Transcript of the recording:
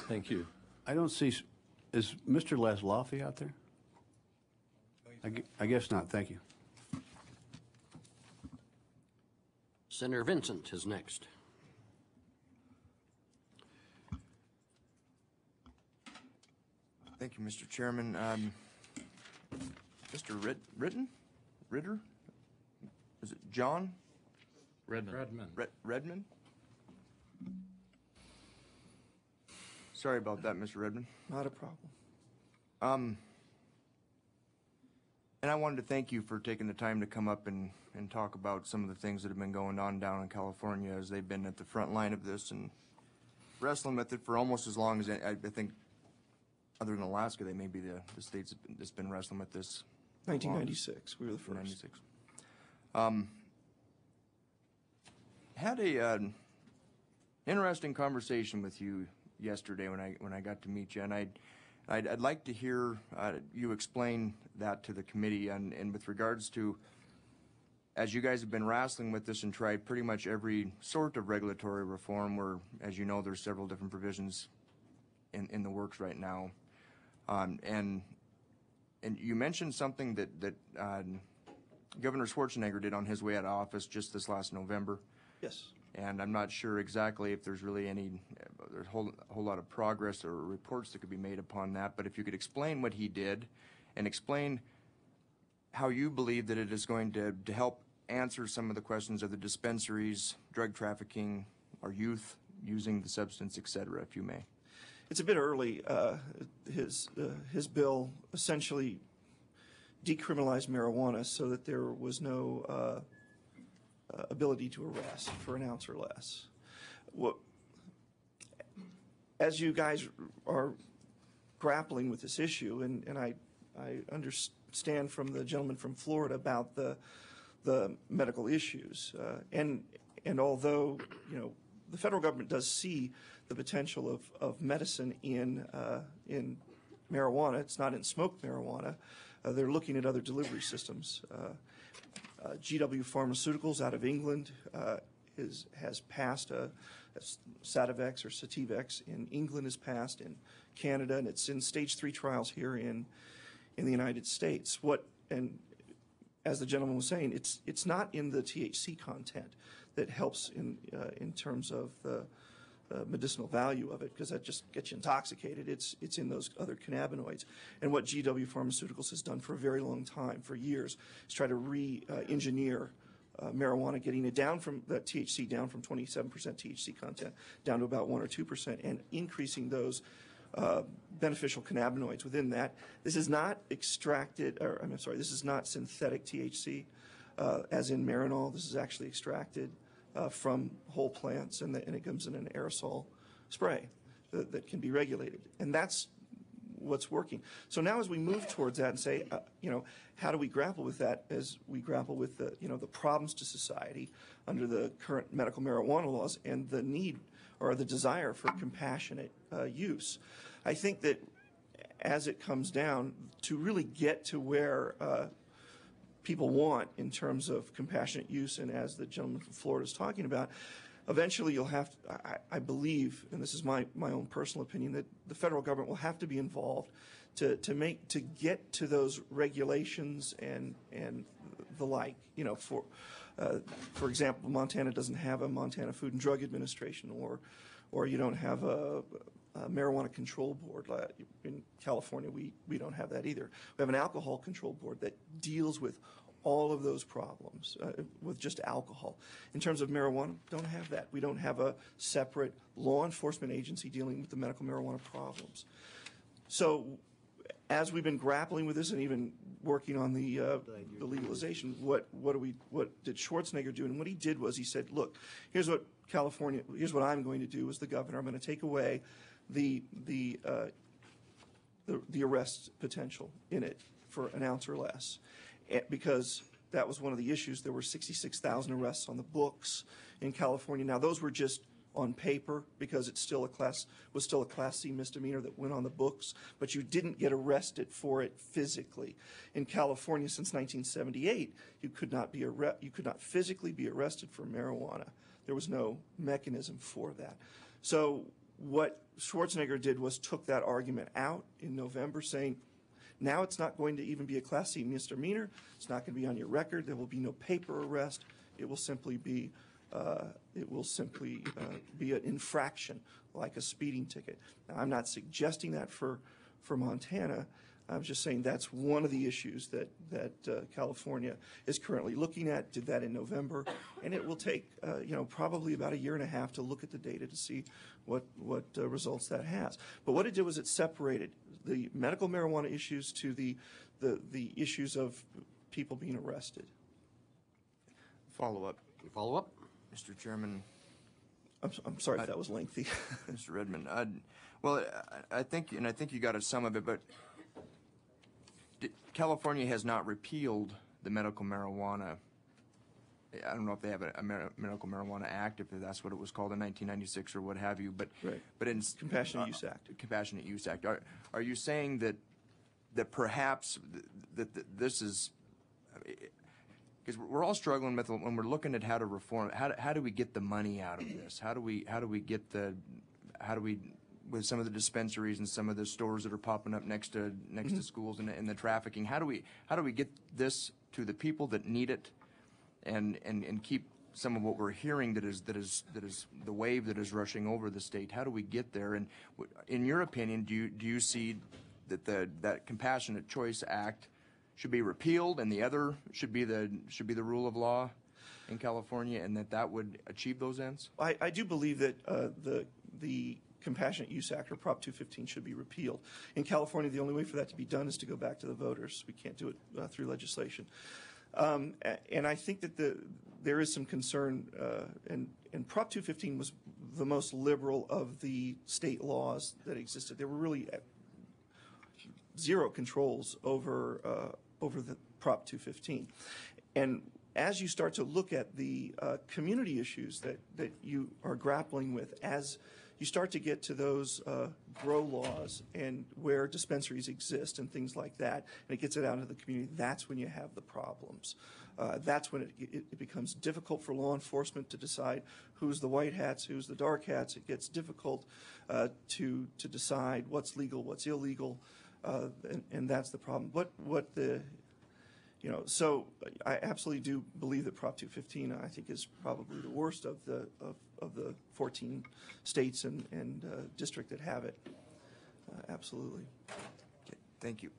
Thank you. I don't see, is Mr. Laszloffy out there? I guess not. Thank you. Senator Vincent is next. Thank you, Mr. Chairman. Mr. Ritter? Is it John? Redmond. Redmond? Sorry about that, Mr. Redmond. Not a problem. And I wanted to thank you for taking the time to come up and talk about some of the things that have been going on down in California, as they've been at the front line of this and wrestling with it for almost as long as I think, other than Alaska, they may be the states that's been wrestling with this. 1996, we were the first. 96. Had a interesting conversation with you yesterday when I got to meet you, and I'd like to hear you explain that to the committee, and with regards to, as you guys have been wrestling with this and tried pretty much every sort of regulatory reform, where, as you know, there's several different provisions in the works right now, and you mentioned something that Governor Schwarzenegger did on his way out of office just this last November. Yes. And I'm not sure exactly if there's really there's a whole lot of progress or reports that could be made upon that, but if you could explain what he did and explain how you believe that it is going to help answer some of the questions of the dispensaries, drug trafficking, our youth using the substance, et cetera, if you may. It's a bit early. His bill essentially decriminalized marijuana so that there was no ability to arrest for an ounce or less. As you guys are grappling with this issue, and I understand from the gentleman from Florida about the medical issues, and although the federal government does see the potential of medicine in marijuana, it's not in smoked marijuana. They're looking at other delivery systems. GW Pharmaceuticals out of England has passed Sativex or Sativex in England, has passed in Canada, and it's in stage 3 trials here in the United States. And as the gentleman was saying, it's not in the THC content that helps in terms of the medicinal value of it, because that just gets you intoxicated. It's in those other cannabinoids. And what GW Pharmaceuticals has done for a very long time, for years, is try to re-engineer marijuana, getting it down from that THC down from 27% THC content down to about 1 or 2%, and increasing those beneficial cannabinoids within that. This is not extracted, or I'm sorry, this is not synthetic THC, as in Marinol. This is actually extracted from whole plants, and it comes in an aerosol spray that can be regulated, and that's what's working. So now, as we move towards that and say, how do we grapple with that as we grapple with the problems to society under the current medical marijuana laws and the need or the desire for compassionate use? I think that as it comes down to really get to where people want in terms of compassionate use, and as the gentleman from Florida is talking about, eventually you'll have to, I believe, and this is my own personal opinion, that the federal government will have to be involved to get to those regulations and the like. For example, Montana doesn't have a Montana Food and Drug Administration, or you don't have a marijuana control board. In California, we don't have that either. We have an alcohol control board that deals with all of those problems with just alcohol. In terms of marijuana, don't have that. We don't have a separate law enforcement agency dealing with the medical marijuana problems. So as we've been grappling with this and even working on the legalization, what did Schwarzenegger do? And what he did was he said, look, here's what I'm going to do as the governor. I'm going to take away the arrest potential in it for an ounce or less, because that was one of the issues. There were 66,000 arrests on the books in California. Now, those were just on paper, because it's still was still a Class C misdemeanor that went on the books, but you didn't get arrested for it physically. In California, since 1978, you could not physically be arrested for marijuana. There was no mechanism for that. So What Schwarzenegger did was took that argument out in November, saying, now it's not going to even be a Class C misdemeanor. It's not going to be on your record. There will be no paper arrest. It will simply be an infraction, like a speeding ticket. Now, I'm not suggesting that for Montana. I'm just saying that's one of the issues that California is currently looking at. Did that in November, and it will take probably about 1.5 years to look at the data to see what results that has. But what it did was it separated the medical marijuana issues to the issues of people being arrested. Follow up, Follow up? Mr. Chairman. I'm sorry if that was lengthy. Mr. Redmond. Well, I think you got to some of it, but California has not repealed the medical marijuana. I don't know if they have a medical marijuana act, if that's what it was called in 1996 or what have you. But Right. but in Compassionate Use Act. Compassionate Use Act. Are you saying that perhaps that this is? Because we're all struggling with when we're looking at how to reform. How do we get the money out of this? How do we with some of the dispensaries and some of the stores that are popping up next to schools and the trafficking? How do we get this to the people that need it, and keep some of what we're hearing that is the wave that is rushing over the state? How do we get there? And in your opinion, do you see that that Compassionate Choice Act should be repealed and the other should be the rule of law in California, and that would achieve those ends? I do believe that the Compassionate Use Act, or Prop 215, should be repealed. In California, the only way for that to be done is to go back to the voters. We can't do it through legislation. And I think that there is some concern, and Prop 215 was the most liberal of the state laws that existed. There were really zero controls over the Prop 215. And as you start to look at the community issues that you are grappling with, as you start to get to those grow laws and where dispensaries exist and things like that, and it gets it out into the community, that's when you have the problems. That's when it becomes difficult for law enforcement to decide who's the white hats, who's the dark hats. It gets difficult to decide what's legal, what's illegal, and that's the problem. So I absolutely do believe that Prop 215, I think, is probably the worst of the 14 states and district that have it. Absolutely. Okay, thank you.